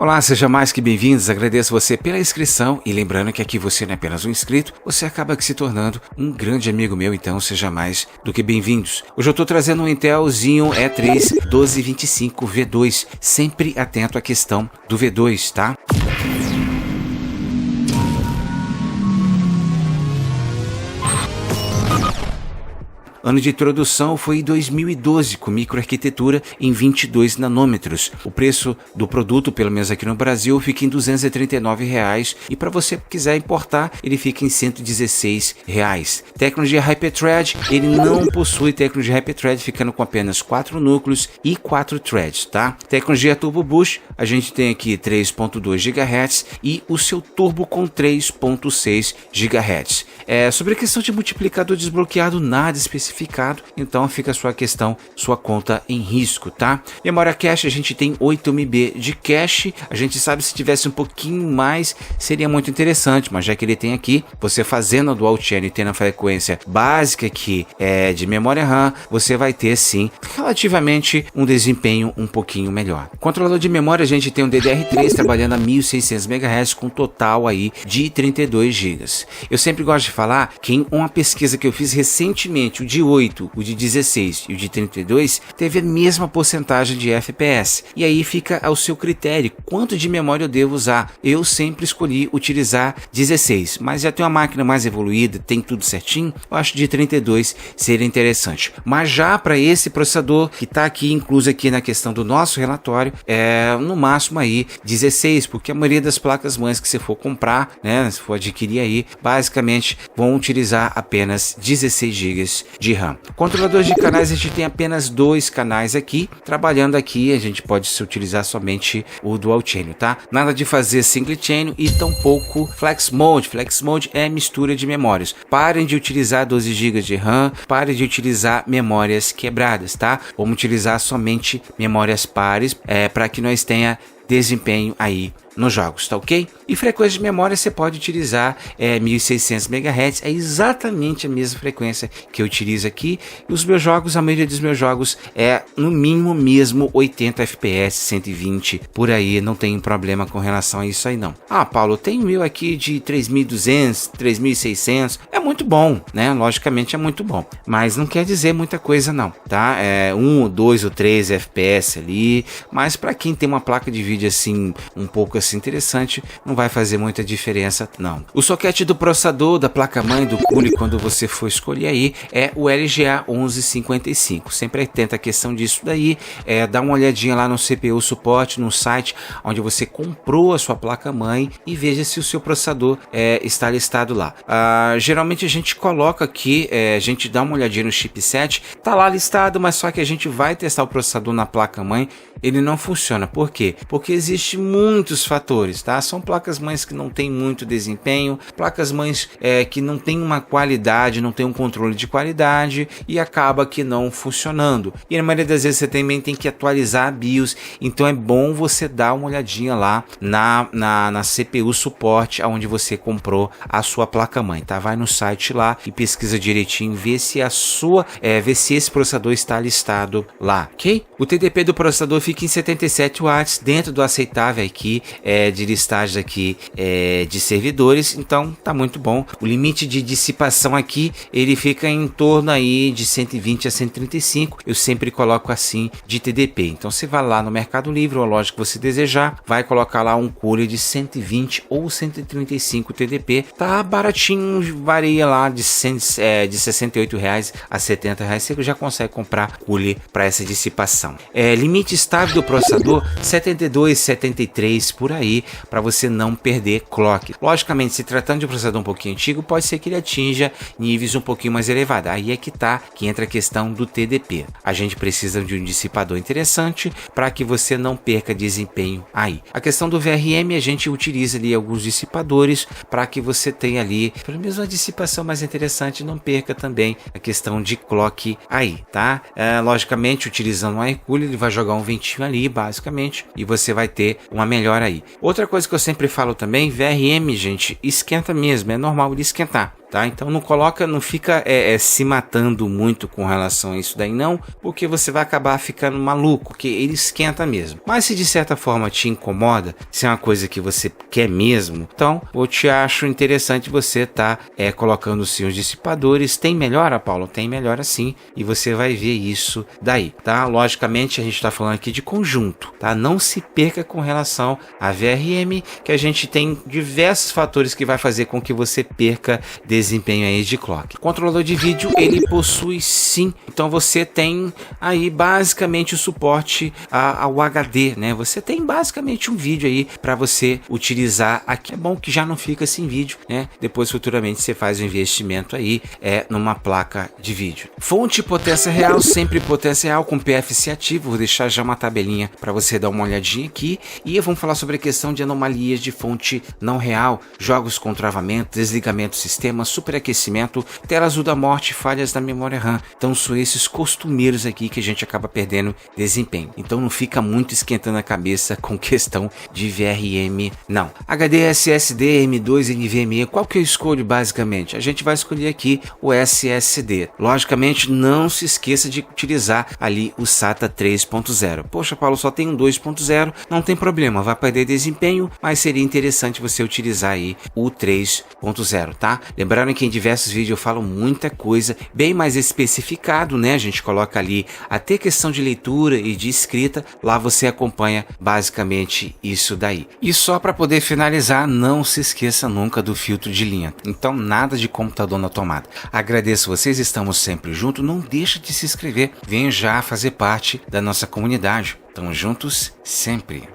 Olá, sejam mais que bem-vindos, agradeço você pela inscrição e lembrando que aqui você não é apenas um inscrito, você acaba se tornando um grande amigo meu, então seja mais do que bem-vindos. Hoje eu estou trazendo um Intel Xeon E3 1225 V2, sempre atento à questão do V2, tá? Ano de introdução foi 2012, com microarquitetura em 22 nanômetros. O preço do produto, pelo menos aqui no Brasil, fica em R$ 239 e para você que quiser importar, ele fica em R$ 116. Tecnologia Hyperthread, ele não possui tecnologia Hyperthread, ficando com apenas 4 núcleos e 4 threads, tá? Tecnologia Turbo Boost, a gente tem aqui 3.2 GHz e o seu turbo com 3.6 GHz. Sobre a questão de multiplicador desbloqueado, nada especificado, então fica a sua questão, sua conta em risco, tá? Memória cache, a gente tem 8 MB de cache, a gente sabe se tivesse um pouquinho mais seria muito interessante, mas já que ele tem aqui, você fazendo a dual channel e tendo a frequência básica aqui de memória RAM, você vai ter sim, relativamente um desempenho um pouquinho melhor. Controlador de memória, a gente tem um DDR3 trabalhando a 1600 MHz com total aí de 32 GB. Eu sempre gosto de falar que em uma pesquisa que eu fiz recentemente, o de 8, o de 16 e o de 32 teve a mesma porcentagem de FPS. E aí fica ao seu critério quanto de memória eu devo usar. Eu sempre escolhi utilizar 16, mas já tem uma máquina mais evoluída, tem tudo certinho, eu acho de 32 seria interessante. Mas já para esse processador que está aqui incluso aqui na questão do nosso relatório, no máximo aí 16, porque a maioria das placas mães que você for comprar, né, se for adquirir aí, basicamente vão utilizar apenas 16 GB de RAM. Controlador de canais, a gente tem apenas 2 canais aqui. Trabalhando aqui, a gente pode se utilizar somente o Dual Channel, tá? Nada de fazer Single Channel e tampouco Flex Mode. Flex Mode é mistura de memórias. Parem de utilizar 12 GB de RAM, parem de utilizar memórias quebradas, tá? Vamos utilizar somente memórias pares, para que nós tenha desempenho aí nos jogos, tá ok? E frequência de memória você pode utilizar 1600 MHz, é exatamente a mesma frequência que eu utilizo aqui. E os meus jogos, a maioria dos meus jogos no mínimo mesmo 80 FPS, 120, por aí, não tem problema com relação a isso aí não. Ah, Paulo, tem o meu aqui de 3200, 3600, é muito bom, né? Logicamente é muito bom, mas não quer dizer muita coisa não, tá? 1, 2 ou 3 FPS ali, mas para quem tem uma placa de vídeo assim, um pouco assim interessante, não vai fazer muita diferença não. O soquete do processador, da placa-mãe, do cooler, quando você for escolher aí, é o LGA 1155. Sempre tenta a questão disso daí, dá uma olhadinha lá no CPU suporte, no site onde você comprou a sua placa-mãe e veja se o seu processador está listado lá. Geralmente a gente coloca aqui, a gente dá uma olhadinha no chipset, tá lá listado, mas só que a gente vai testar o processador na placa-mãe, ele não funciona. Por quê? Porque existe muitos fatores, tá? São placas-mães que não tem muito desempenho, placas-mães que não tem uma qualidade, não tem um controle de qualidade e acaba que não funcionando. E na maioria das vezes você também tem que atualizar a BIOS, então é bom você dar uma olhadinha lá na CPU suporte, onde você comprou a sua placa-mãe, tá? Vai no site lá e pesquisa direitinho, vê se vê se esse processador está listado lá, ok? O TDP do processador fica em 77 watts, dentro do aceitável aqui, de listagem aqui de servidores, então tá muito bom. O limite de dissipação aqui, ele fica em torno aí de 120 a 135, eu sempre coloco assim de TDP. Então você vai lá no Mercado Livre, ou a loja que você desejar, vai colocar lá um cooler de 120 ou 135 TDP, tá baratinho, varia lá de 68 reais a 70 reais, você já consegue comprar cooler para essa dissipação. Limite estável do processador 72, 73 por aí, para você não perder clock. Logicamente, se tratando de um processador um pouquinho antigo, pode ser que ele atinja níveis um pouquinho mais elevados. Aí é que entra a questão do TDP. A gente precisa de um dissipador interessante para que você não perca desempenho aí. A questão do VRM, a gente utiliza ali alguns dissipadores para que você tenha ali pelo menos uma dissipação mais interessante e não perca também a questão de clock aí, tá? Logicamente, utilizando um air cooler, ele vai jogar um ventinho ali, basicamente, e você vai ter uma melhora aí. Outra coisa que eu sempre falo também, VRM, gente, esquenta mesmo, é normal ele esquentar. tá? Então não fica se matando muito com relação a isso daí não, porque você vai acabar ficando maluco, porque ele esquenta mesmo. Mas se de certa forma te incomoda, se é uma coisa que você quer mesmo, então eu te acho interessante você colocando os seus dissipadores. Tem melhora, Paulo? Tem melhora sim, e você vai ver isso daí, tá? Logicamente a gente está falando aqui de conjunto, tá? Não se perca com relação a VRM, que a gente tem diversos fatores que vai fazer com que você perca desempenho aí de clock. O controlador de vídeo, ele possui sim, então você tem aí basicamente o suporte ao HD, né? Você tem basicamente um vídeo aí para você utilizar aqui. É bom que já não fica sem vídeo, né? Depois futuramente você faz um investimento aí numa placa de vídeo. Fonte potência real, sempre potência real com PFC ativo. Vou deixar já uma tabelinha para você dar uma olhadinha aqui, e vamos falar sobre a questão de anomalias de fonte não real, jogos com travamento, desligamento do sistema, superaquecimento, tela azul da morte, falhas da memória RAM. Então são esses costumeiros aqui que a gente acaba perdendo desempenho. Então não fica muito esquentando a cabeça com questão de VRM não. HD SSD, M2, NVMe, qual que eu escolho basicamente? A gente vai escolher aqui o SSD. Logicamente não se esqueça de utilizar ali o SATA 3.0. Poxa, Paulo, só tem um 2.0, não tem problema, vai perder desempenho, mas seria interessante você utilizar aí o 3.0, tá? Lembrando que em diversos vídeos eu falo muita coisa bem mais especificado, né? A gente coloca ali até questão de leitura e de escrita, lá você acompanha basicamente isso daí. E só para poder finalizar, não se esqueça nunca do filtro de linha. Então nada de computador na tomada. Agradeço vocês, estamos sempre juntos, não deixa de se inscrever, venha já fazer parte da nossa comunidade. Estamos juntos sempre.